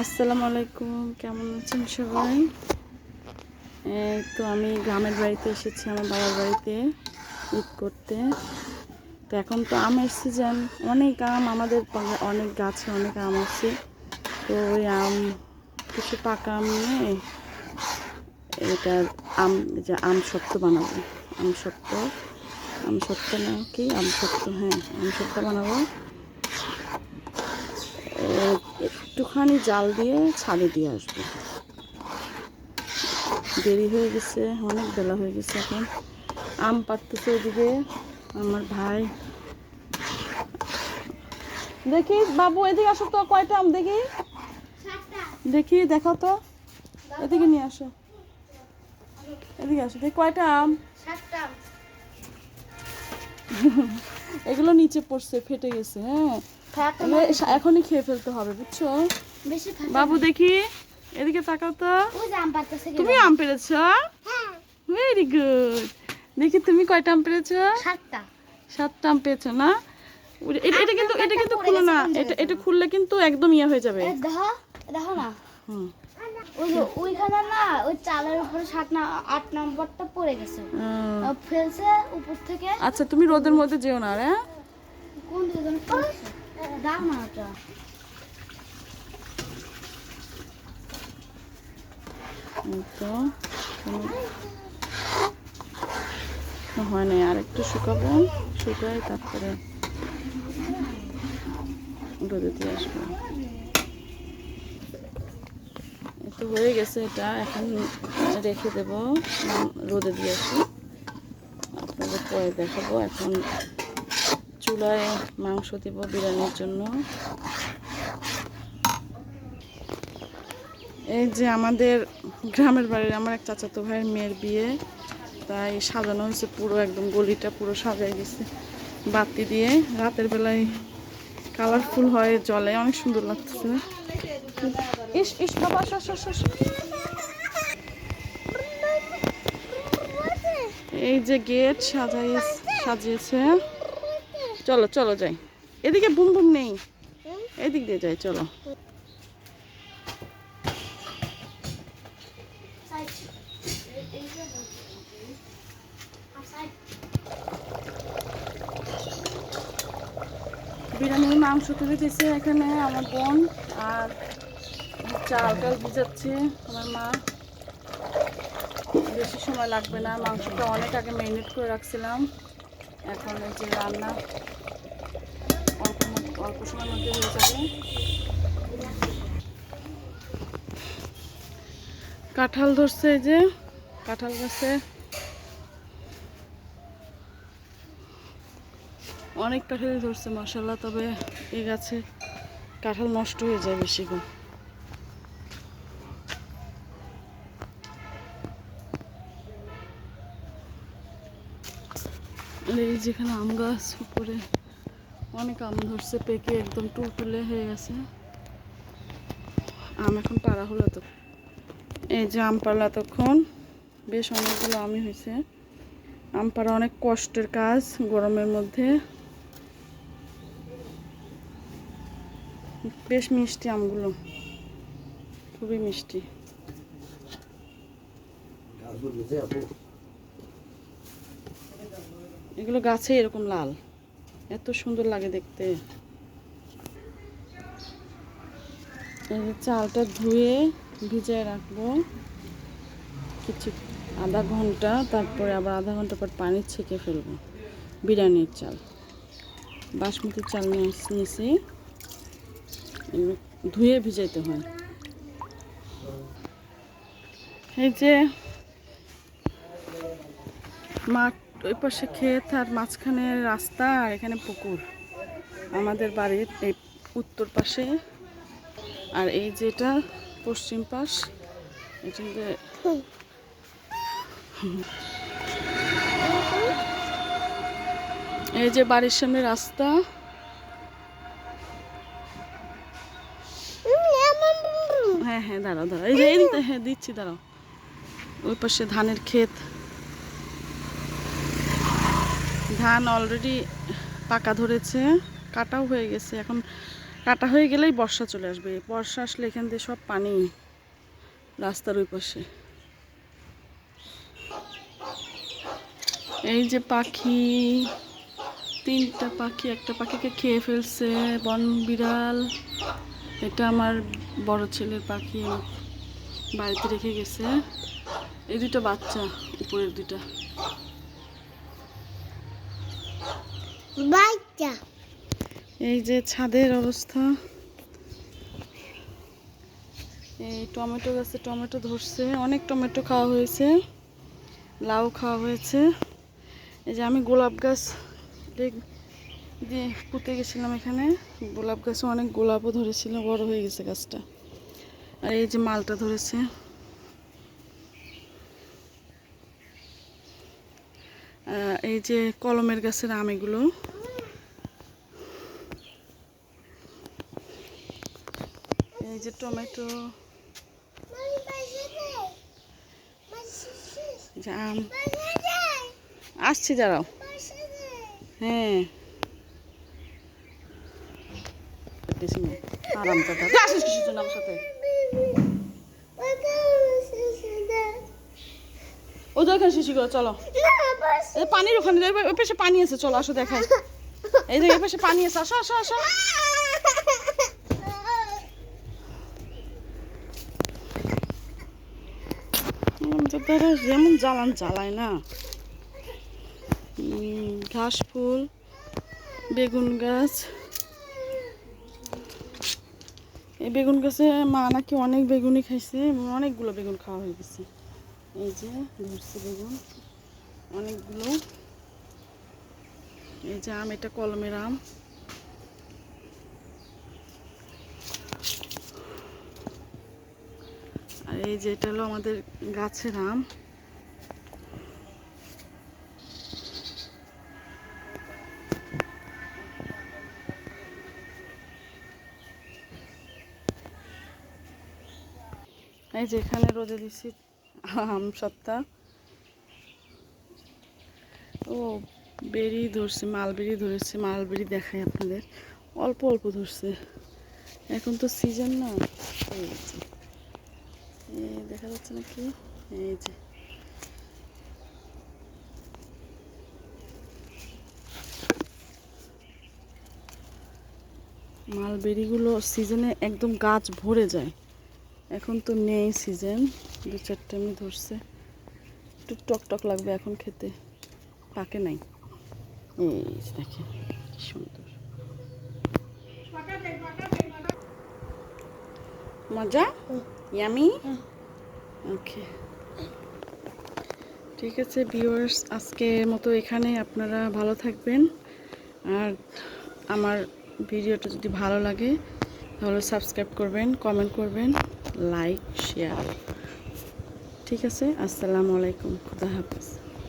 আসসালামু আলাইকুম, কেমন আছেন সবাই? তো আমি গ্রামের বাড়িতে এসেছি, আমার বাবার বাড়িতে ঈদ করতে। তো এখন তো আমের সিজন, অনেক আম আমাদের অনেক গাছে অনেক আম আছে। তো ওই আম কিছু পাকা আম নিয়ে এটা আম সত্ত্ব বানাবো। আম সত্ত্ব না কি আম সত্ত্ব, হ্যাঁ আম সত্ত্ব বানাবো। একটুখানি জাল দিয়ে ছাদে দিয়ে আসবো। দেরি হয়ে গেছে, অনেক বেলা হয়ে গেছে। এখন আম পাড়তেছে ওদিকে আমার ভাই। দেখি বাবু এদিকে আসো তো, কয়টা আম দেখি দেখি দেখো তো, এদিকে নিয়ে আসো, এদিকে আসো দেখি কয়টা আম। এগুলো নিচে পড়ছে, ফেটে গেছে। হ্যাঁ এখনই খেয়ে ফেলতে হবে, বুঝছো বাবু? দেখি এদিকে তাকাও তো, তুমি আম পেরেছ? Very good. দেখি তুমি কয়টা আম পেরেছো? 7টা আম পেয়েছো না? এটা কিন্তু খুলো না, এটা খুললে কিন্তু একদম ইয়ে হয়ে যাবে। দেখো না, ওইখানে না ওই চালের উপরে 8 নম্বরটা পড়ে গেছে, ফেলছে উপর থেকে। আচ্ছা তুমি রোদের মধ্যে যেও না, হ্যাঁ? কোন দিকে পড়ছে? দাও না ওটা। তো হয় নাই, আর একটু শুকাবো, শুকাই তারপরে রোদে দিয়ে আসবো। তো হয়ে গেছে, এটা এখন রেখে দেব, রোদে দিয়ে আসি, আপনাদের পরে দেখাবো। এখন চুলায় মাংস দিব বিরিয়ানির জন্য। এই যে আমাদের গ্রামের বাড়ির আমার এক চাচাতো ভাইয়ের মেয়ের বিয়ে, তাই সাজানো হয়েছে পুরো, একদম গলিটা পুরো সাজাই গেছে বাতি দিয়ে। রাতের বেলায় কালারফুল হয়ে জলে, অনেক সুন্দর লাগতেছে। ইস ইস বাবা, এই যে গেট সাজিয়েছে। চলো চলো যাই, এদিকে বুম বুম নেই, এদিক দিয়ে যাই, চলো। বিরিয়ানির মাংস তুলে দিয়েছে এখানে আমার বোন, আর চাল ভিজাচ্ছে আমার মা। বেশি সময় লাগবে না, মাংসটা অনেক আগে ম্যারিনেট করে রাখছিলাম। এখন এই যে রান্না অল্প সময়ের মধ্যে হয়ে যাবে। কাঁঠাল ধরছে, এই যে কাঁঠাল গাছে অনেক কাঁঠাল ধরছে মাশাআল্লাহ, তবে এই গাছে কাঁঠাল নষ্ট হয়ে যায় বেশি গো। এই যেখানে আম গাছ, উপরে অনেক আম ধরছে, পেকে একদম টুলটুলে হয়ে গেছে। আম এখন পাড়া হলো তো, এই যে আম পাড়লা তখন বেশ অনেকগুলো আমই হয়েছে। আম পাড়া অনেক কষ্টের কাজ গরমের মধ্যে। বেশ মিষ্টি আমগুলো, খুবই মিষ্টি। এগুলো গাছে এরকম লাল, এত সুন্দর লাগে দেখতে। এই চালটা ধুয়ে ভিজিয়ে রাখবো কিছু আধা ঘন্টা, তারপরে আবার আধা ঘন্টা পর পানি ছেঁকে ফেলবো। বিরিয়ানির চাল, বাসমতি চাল নিয়েছি, ধুয়ে ভিজাইতে হয়। এই যে মাঠ, ওই পাশে ক্ষেত, আর মাঝখানে রাস্তা, আর এখানে পুকুর আমাদের বাড়ির এই উত্তর পাশে। আর এই যেটা পশ্চিম পাশ, এটা এই যে বাড়ির সামনে রাস্তা। হ্যাঁ হ্যাঁ দাঁড়াও দাঁড়াও, এই যে এইদিকে, হ্যাঁ দিচ্ছি দাঁড়াও। ওই পাশে ধানের ক্ষেত, ধান অলরেডি পাকা ধরেছে, কাটাও হয়ে গেছে। এখন কাটা হয়ে গেলেই বর্ষা চলে আসবে, বর্ষা আসলে এখান দিয়ে সব পানি রাস্তার ওই পাশে। এই যে পাখি, 3টা পাখি, একটা পাখিকে খেয়ে ফেলছে বন বিড়াল। এটা আমার বড় ছেলের পাখি, বাড়িতে রেখে গেছে। এই 2টা বাচ্চা, উপরের 2টা বাচ্চা। এই যে ছাদের অবস্থা। এই টমেটো গাছে টমেটো ধরছে, অনেক টমেটো খাওয়া হয়েছে, লাউ খাওয়া হয়েছে। এই যে আমি গোলাপ গাছ দিয়ে পুঁতে গেছিলাম, এখানে গোলাপ গাছে অনেক গোলাপও ধরেছিল, বড় হয়ে গেছে গাছটা। আর এই যে মালটা ধরেছে। এই যে কলমের গাছের আম এগুলো। এই যে টমেটো, যে আম। আসছি, দাঁড়াও। হ্যাঁ, আরাম দাদা আসিস কিছু জন আমার সাথে। ও দেখেন শিশি করে, চলো এই পানির ওখানে, ওই পাশে পানি আছে, চলো আসো দেখাই। এই যে এই পাশে পানি আছে, আসো আসো আসো। তারা যেমন জ্বালান জ্বালায় না। ঘাস ফুল, বেগুন গাছ। এই বেগুন গাছে মা নাকি অনেক বেগুনই খাইছে, অনেকগুলো বেগুন খাওয়া হয়ে গেছে। এই যে ধরছে বেগুন অনেকগুলো। এই যে আম, এটা কলমের আম। আর এই যে এটা হলো আমাদের গাছের আম। এই যে এখানে রোদে দিছি আম সত্তা। ও বেরি ধরছে, মালবেরি ধরেছে, মালবেরি দেখাই আপনাদের, অল্প অল্প ধরছে, এখন তো সিজন না। এই যে দেখা যাচ্ছে নাকি, এই যে মালবেরিগুলো সিজনে একদম গাছ ভরে যায়, এখন তো নেই সিজন। 2-4টা এমনি ধরছে, একটু টক টক লাগবে এখন খেতে, পাকে নাই। এই যে দেখেন কি সুন্দর মজা, ইয়ামি। ওকে, ঠিক আছে ভিউয়ার্স, আজকের মতো এখানে। আপনারা ভালো থাকবেন, আর আমার ভিডিওটা যদি ভালো লাগে তাহলে সাবস্ক্রাইব করবেন, কমেন্ট করবেন, লাইক শেয়ার। ঠিক আছে, আসসালামু আলাইকুম, খুদা হাফেজ।